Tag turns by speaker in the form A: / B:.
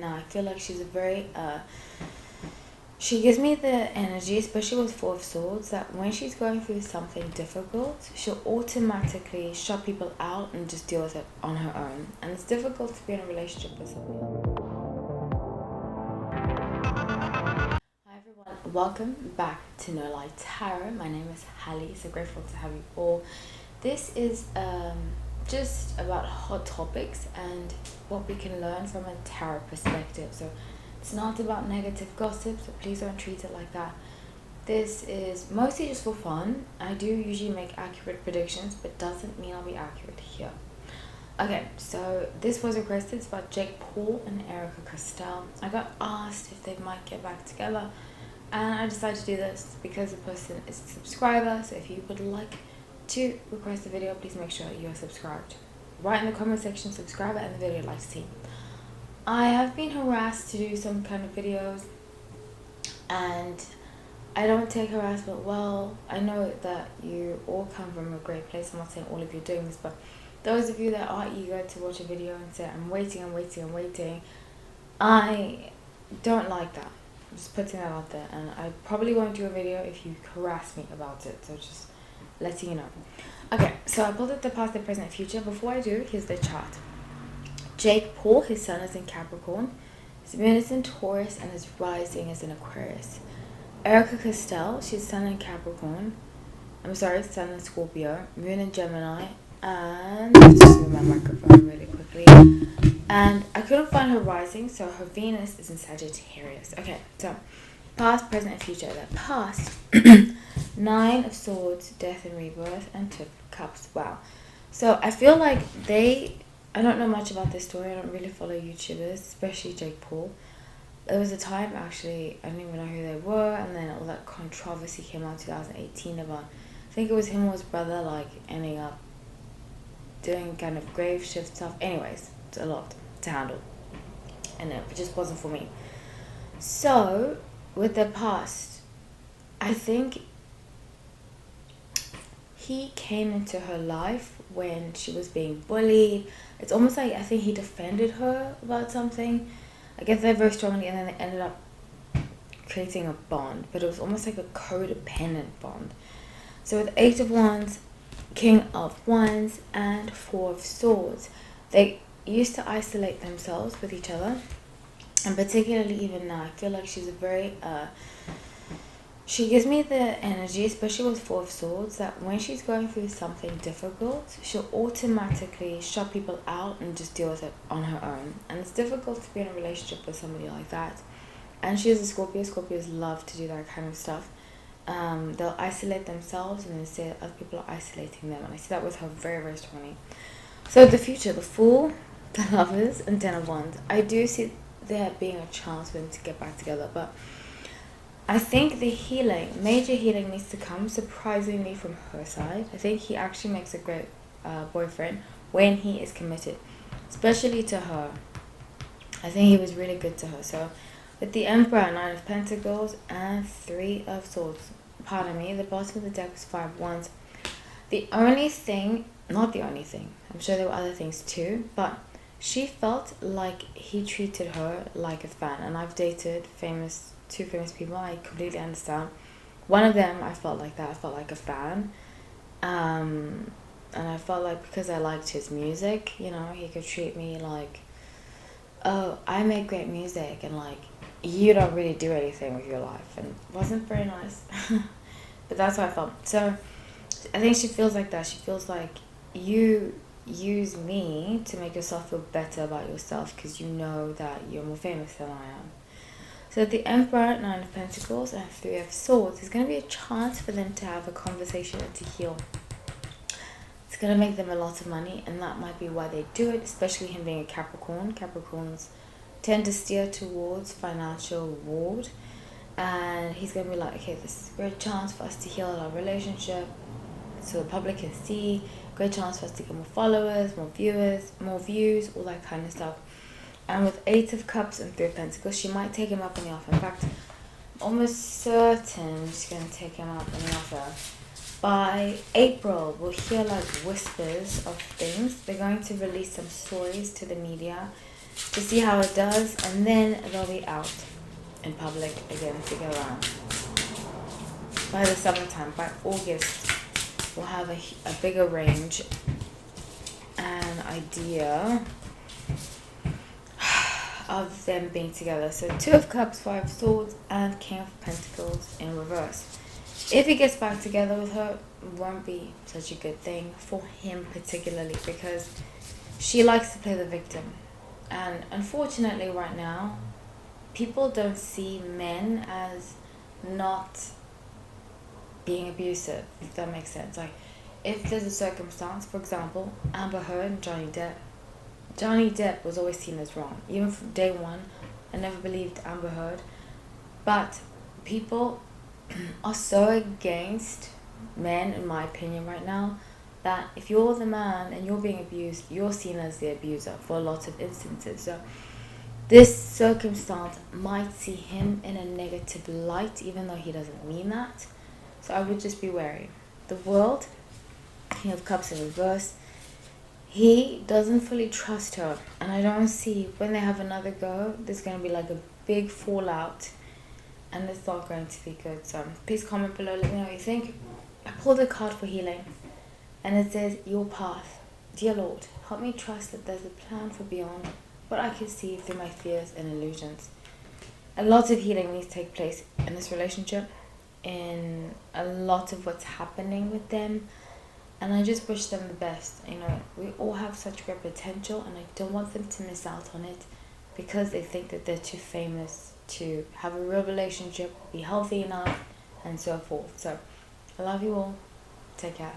A: now. I feel like she's a very she gives me the energy, especially with Four of Swords, that when she's going through something difficult, she'll automatically shut people out and just deal with it on her own. And it's difficult to be in a relationship with somebody. Hi everyone, welcome back to No Light Tarot. My name is Hallie, so grateful to have you all. This is just about hot topics and what we can learn from a tarot perspective. So it's not about negative gossip, so please don't treat it like that. This is mostly just for fun. I do usually make accurate predictions, but doesn't mean I'll be accurate here. Okay, so this was requested. It's about Jake Paul and Erika Costell. I got asked if they might get back together, and I decided to do this because the person is a subscriber. So if you would like to request a video, please make sure you are subscribed. Write in the comment section subscriber and the video you'd like to see. I have been harassed to do some kind of videos, and I don't take harassment well. I know that you all come from a great place. I'm not saying all of you are doing this, but those of you that are eager to watch a video and say, I'm waiting, I don't like that. I'm just putting that out there, and I probably won't do a video if you harass me about it, so just letting you know. Okay, so I pulled up the past, the present, future. Before I do, here's the chart. Jake Paul, his sun is in Capricorn, his moon is in Taurus, and his rising is in Aquarius. Erika Costell, she's sun in Capricorn. Sun in Scorpio, moon in Gemini, and I'll just move my microphone really quickly. And I couldn't find her rising, so her Venus is in Sagittarius. Okay, so past, present, and future. The past, 9 of Swords, death and rebirth, and 2 of Cups. Wow. So I feel like I don't know much about this story. I don't really follow YouTubers, especially Jake Paul. There was a time, actually, I didn't even know who they were, and then all that controversy came out in 2018 about, I think it was him or his brother, like, ending up doing kind of grave shift stuff. Anyways, it's a lot to handle, and it just wasn't for me. So, with the past, I think he came into her life when she was being bullied. It's almost like I think he defended her about something. I guess they're very strongly, and then they ended up creating a bond, but it was almost like a codependent bond. So with 8 of Wands, King of Wands, and 4 of Swords, they used to isolate themselves with each other, and particularly even now, I feel like she's a very she gives me the energy, especially with 4 of Swords, that when she's going through something difficult, she'll automatically shut people out and just deal with it on her own. And it's difficult to be in a relationship with somebody like that. And she is a Scorpio. Scorpios love to do that kind of stuff. They'll isolate themselves and then say that other people are isolating them. And I see that with her very, very strongly. So the future, the Fool, the Lovers, and 10 of Wands. I do see there being a chance for them to get back together, but I think the major healing needs to come, surprisingly, from her side. I think he actually makes a great boyfriend when he is committed, especially to her. I think he was really good to her. So with the Emperor, 9 of Pentacles, and 3 of Swords, pardon me, the bottom of the deck was 5 of Wands. The only thing, not the only thing, I'm sure there were other things too, but she felt like he treated her like a fan. And I've dated two famous people. I completely understand. One of them, I felt like that. I felt like a fan. And I felt like because I liked his music, he could treat me like, oh, I make great music, and like, you don't really do anything with your life. And it wasn't very nice. But that's how I felt. So I think she feels like that. She feels like you use me to make yourself feel better about yourself because you know that you're more famous than I am. So the Emperor, 9 of Pentacles, and 3 of Swords, there's going to be a chance for them to have a conversation and to heal. It's going to make them a lot of money, and that might be why they do it, especially him being a Capricorn. Capricorns tend to steer towards financial reward, and he's going to be like, okay, this is a great chance for us to heal our relationship so the public can see, great chance for us to get more followers, more viewers, more views, all that kind of stuff. And with 8 of Cups and 3 of Pentacles, she might take him up on the offer. In fact, I'm almost certain she's going to take him up on the offer. By April, we'll hear like whispers of things. They're going to release some stories to the media. to see how it does, and then they'll be out in public again to go around. By the summertime, by August, we'll have a bigger range, an idea of them being together. So 2 of Cups, 5 of Swords, and King of Pentacles in reverse. If he gets back together with her, it won't be such a good thing for him particularly, because she likes to play the victim. And unfortunately right now, people don't see men as not being abusive, if that makes sense. Like, if there's a circumstance, for example, Amber Heard and Johnny Depp. Johnny Depp was always seen as wrong. Even from day one, I never believed Amber Heard. But people are so against men, in my opinion, right now, that if you're the man and you're being abused, you're seen as the abuser for a lot of instances. So this circumstance might see him in a negative light, even though he doesn't mean that. So I would just be wary. The World, King of Cups in reverse, he doesn't fully trust her. And I don't see, when they have another go, there's going to be like a big fallout. And it's not going to be good. So please comment below, let me know what you think. I pulled a card for healing. And it says, your path. Dear Lord, help me trust that there's a plan for beyond what I can see through my fears and illusions. A lot of healing needs to take place in this relationship, in a lot of what's happening with them. And I just wish them the best. You know, we all have such great potential, and I don't want them to miss out on it because they think that they're too famous to have a real relationship, be healthy enough, and so forth. So, I love you all. Take care.